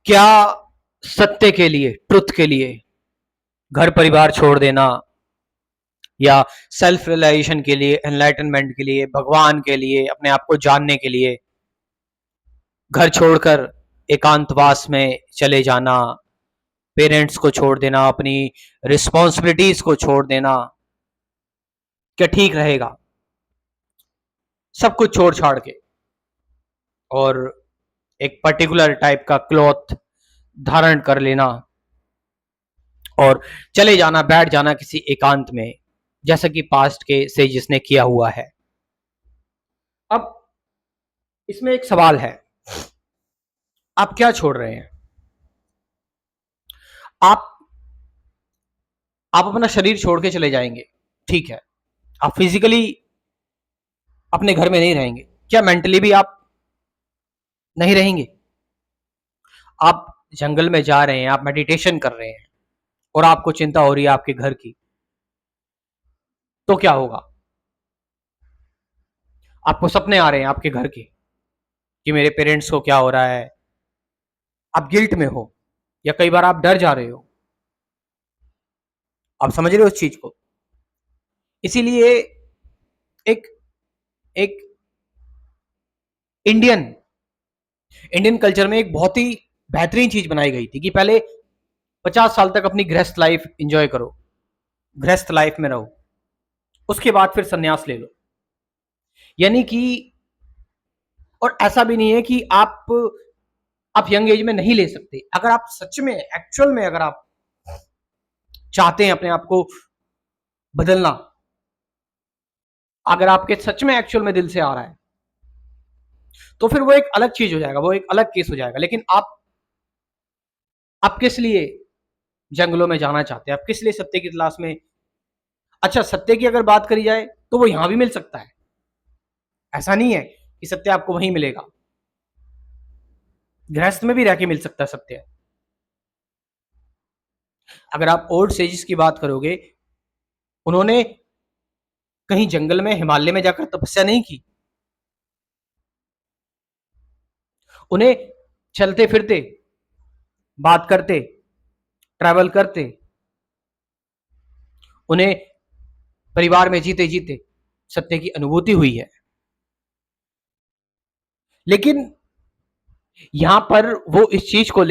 क्या सत्य के लिए, ट्रुथ के लिए घर परिवार छोड़ देना, या सेल्फ रियलाइजेशन के लिए, एनलाइटनमेंट के लिए, भगवान के लिए, अपने आप को जानने के लिए घर छोड़कर एकांतवास में चले जाना, पेरेंट्स को छोड़ देना, अपनी रिस्पॉन्सिबिलिटीज को छोड़ देना, क्या ठीक रहेगा? सब कुछ छोड़ छाड़ के और एक पर्टिकुलर टाइप का क्लॉथ धारण कर लेना और चले जाना, बैठ जाना किसी एकांत में, जैसा कि पास्ट के से जिसने किया हुआ है। अब इसमें एक सवाल है, आप क्या छोड़ रहे हैं? आप अपना शरीर छोड़ के चले जाएंगे, ठीक है, आप फिजिकली अपने घर में नहीं रहेंगे, क्या मेंटली भी आप नहीं रहेंगे? आप जंगल में जा रहे हैं, आप मेडिटेशन कर रहे हैं और आपको चिंता हो रही है आपके घर की, तो क्या होगा? आपको सपने आ रहे हैं आपके घर के कि मेरे पेरेंट्स को क्या हो रहा है, आप गिल्ट में हो, या कई बार आप डर जा रहे हो। आप समझ रहे हो उस चीज को? इसीलिए एक एक इंडियन इंडियन कल्चर में एक बहुत ही बेहतरीन चीज बनाई गई थी कि पहले 50 साल तक अपनी गृहस्थ लाइफ एंजॉय करो, गृहस्थ लाइफ में रहो, उसके बाद फिर संन्यास ले लो। यानी कि, और ऐसा भी नहीं है कि आप यंग एज में नहीं ले सकते। अगर आप सच में एक्चुअल में अगर आप चाहते हैं अपने आप को बदलना, अगर आपके सच में एक्चुअल में दिल से आ रहा है, तो फिर वो एक अलग चीज हो जाएगा, वो एक अलग केस हो जाएगा। लेकिन आप किस लिए जंगलों में जाना चाहते हैं? आप किस लिए सत्य की तलाश में? अच्छा, सत्य की अगर बात करी जाए तो वो यहां भी मिल सकता है, ऐसा नहीं है कि सत्य आपको वहीं मिलेगा, गृहस्थ में भी रह के मिल सकता है सत्य। अगर आप ओल्ड सेजिस की बात करोगे, उन्होंने कहीं जंगल में, हिमालय में जाकर तपस्या नहीं की। उन्हें चलते फिरते, बात करते, ट्रैवल करते, उन्हें परिवार में जीते जीते सत्य की अनुभूति हुई है। लेकिन यहां पर वो इस चीज को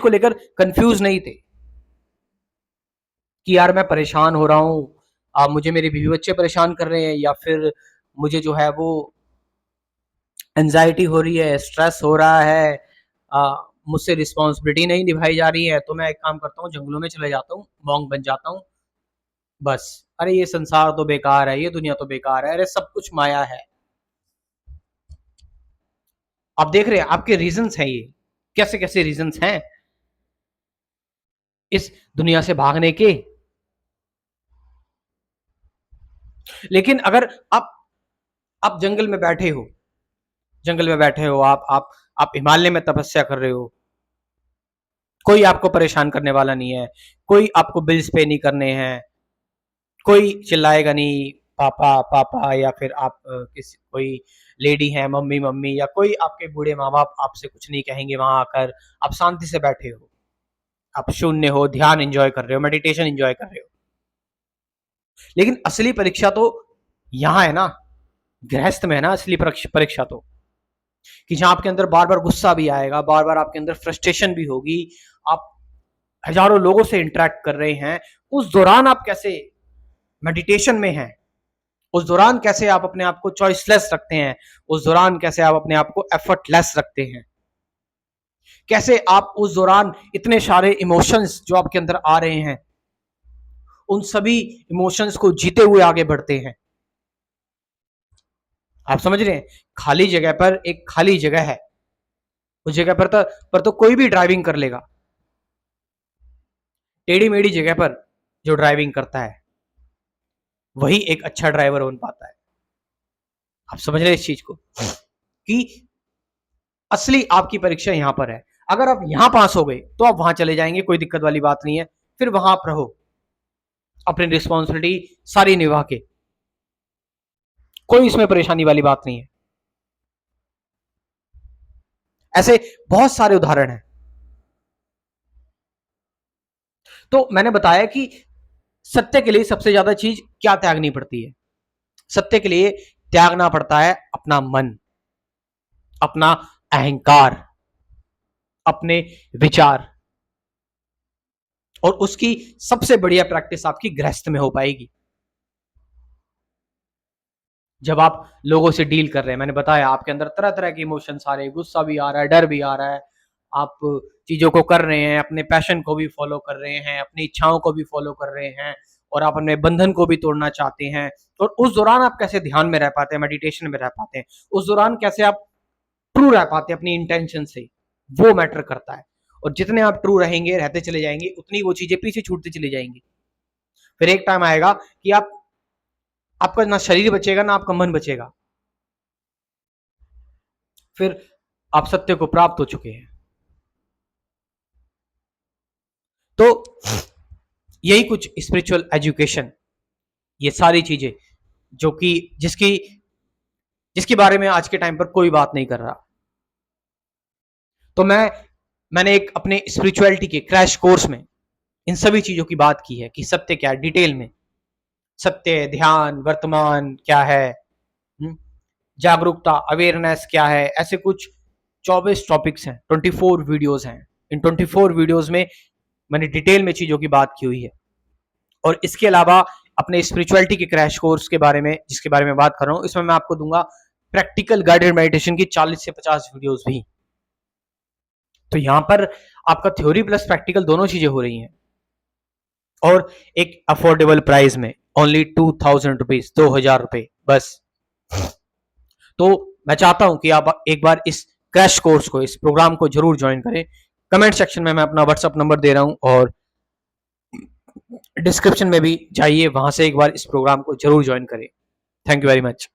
लेकर कंफ्यूज नहीं थे कि यार मैं परेशान हो रहा हूं, मुझे मेरे बीवी बच्चे परेशान कर रहे हैं, या फिर मुझे जो है वो एंजाइटी हो रही है, स्ट्रेस हो रहा है, मुझसे रिस्पॉन्सिबिलिटी नहीं निभाई जा रही है, तो मैं एक काम करता हूँ, जंगलों में चले जाता हूँ, मॉन्क बन जाता हूँ, बस। अरे ये संसार तो बेकार है, ये दुनिया तो बेकार है, अरे सब कुछ माया है। आप देख रहे हैं आपके रीजंस हैं ये, कैसे कैसे रीजंस हैं इस दुनिया से भागने के। लेकिन अगर आप जंगल में बैठे हो, आप हिमालय में तपस्या कर रहे हो, कोई आपको परेशान करने वाला नहीं है, कोई आपको बिल्स पे नहीं करने हैं, कोई चिल्लाएगा नहीं पापा पापा, या फिर आप किसी कोई लेडी है मम्मी मम्मी, या कोई आपके बूढ़े माँ बाप आपसे कुछ नहीं कहेंगे वहां आकर। आप शांति से बैठे हो, आप शून्य हो, ध्यान एंजॉय कर रहे हो, मेडिटेशन एंजॉय कर रहे हो। लेकिन असली परीक्षा तो यहाँ है ना, गृहस्थ में है ना असली परीक्षा तो, कि जहां आपके अंदर बार बार गुस्सा भी आएगा, बार बार आपके अंदर फ्रस्ट्रेशन भी होगी, आप हजारों लोगों से इंटरेक्ट कर रहे हैं, उस दौरान आप कैसे मेडिटेशन में हैं, उस दौरान कैसे आप अपने आप को चॉइसलेस रखते हैं, उस दौरान कैसे आप अपने आप को एफर्टलेस रखते हैं, कैसे आप उस दौरान इतने सारे इमोशंस जो आपके अंदर आ रहे हैं, उन सभी इमोशंस को जीते हुए आगे बढ़ते हैं। आप समझ रहे हैं? खाली जगह पर, एक खाली जगह है, उस जगह पर तो कोई भी ड्राइविंग कर लेगा। टेढ़ी मेढ़ी जगह पर जो ड्राइविंग करता है वही एक अच्छा ड्राइवर बन पाता है। आप समझ रहे हैं इस चीज को, कि असली आपकी परीक्षा यहां पर है। अगर आप यहां पास हो गए तो आप वहां चले जाएंगे, कोई दिक्कत वाली बात नहीं है, फिर वहां आप रहो अपनी रिस्पॉन्सिबिलिटी सारी निभा के, कोई इसमें परेशानी वाली बात नहीं है। ऐसे बहुत सारे उदाहरण हैं। तो मैंने बताया कि सत्य के लिए सबसे ज्यादा चीज क्या त्यागनी पड़ती है? सत्य के लिए त्यागना पड़ता है अपना मन, अपना अहंकार, अपने विचार। और उसकी सबसे बढ़िया प्रैक्टिस आपकी गृहस्थ में हो पाएगी। जब आप लोगों से डील कर रहे हैं, मैंने बताया आपके अंदर तरह तरह के इमोशंस आ रहे हैं, गुस्सा भी आ रहा है, डर भी आ रहा है, आप चीजों को कर रहे हैं, अपने पैशन को भी फॉलो कर रहे हैं, अपनी इच्छाओं को भी फॉलो कर रहे हैं, और आप अपने बंधन को भी तोड़ना चाहते हैं। और उस दौरान आप कैसे ध्यान में रह पाते हैं, मेडिटेशन में रह पाते हैं, उस दौरान कैसे आप ट्रू रह पाते हैं अपनी इंटेंशन से, वो मैटर करता है। और जितने आप ट्रू रहेंगे, रहते चले जाएंगे, उतनी वो चीजें पीछे छूटती चली जाएंगी। फिर एक टाइम आएगा कि आपका ना शरीर बचेगा, ना आपका मन बचेगा, फिर आप सत्य को प्राप्त हो चुके हैं। तो यही कुछ स्पिरिचुअल एजुकेशन, ये सारी चीजें जो कि जिसकी जिसके बारे में आज के टाइम पर कोई बात नहीं कर रहा। तो मैंने एक अपने स्पिरिचुअलिटी के क्रैश कोर्स में इन सभी चीजों की बात की है कि सत्य क्या है, डिटेल में। सत्य, ध्यान, वर्तमान क्या है, जागरूकता, अवेयरनेस क्या है, ऐसे कुछ 24 टॉपिक्स हैं, 24 वीडियोस हैं। इन 24 वीडियोस में मैंने डिटेल में चीजों की बात की हुई है। और इसके अलावा अपने स्पिरिचुअलिटी के क्रैश कोर्स के बारे में, जिसके बारे में बात कर रहा हूं, इसमें मैं आपको दूंगा प्रैक्टिकल गाइडेड मेडिटेशन की 40 से 50 वीडियोस भी। तो यहां पर आपका थ्योरी प्लस प्रैक्टिकल दोनों चीजें हो रही हैं, और एक अफोर्डेबल प्राइस में, ओनली 2000 रुपीज, 2000 रुपए बस। तो मैं चाहता हूं कि आप एक बार इस क्रैश कोर्स को, इस प्रोग्राम को जरूर ज्वाइन करें। कमेंट सेक्शन में मैं अपना व्हाट्सएप नंबर दे रहा हूं, और डिस्क्रिप्शन में भी जाइए, वहां से एक बार इस प्रोग्राम को जरूर ज्वाइन करें। Thank you very much.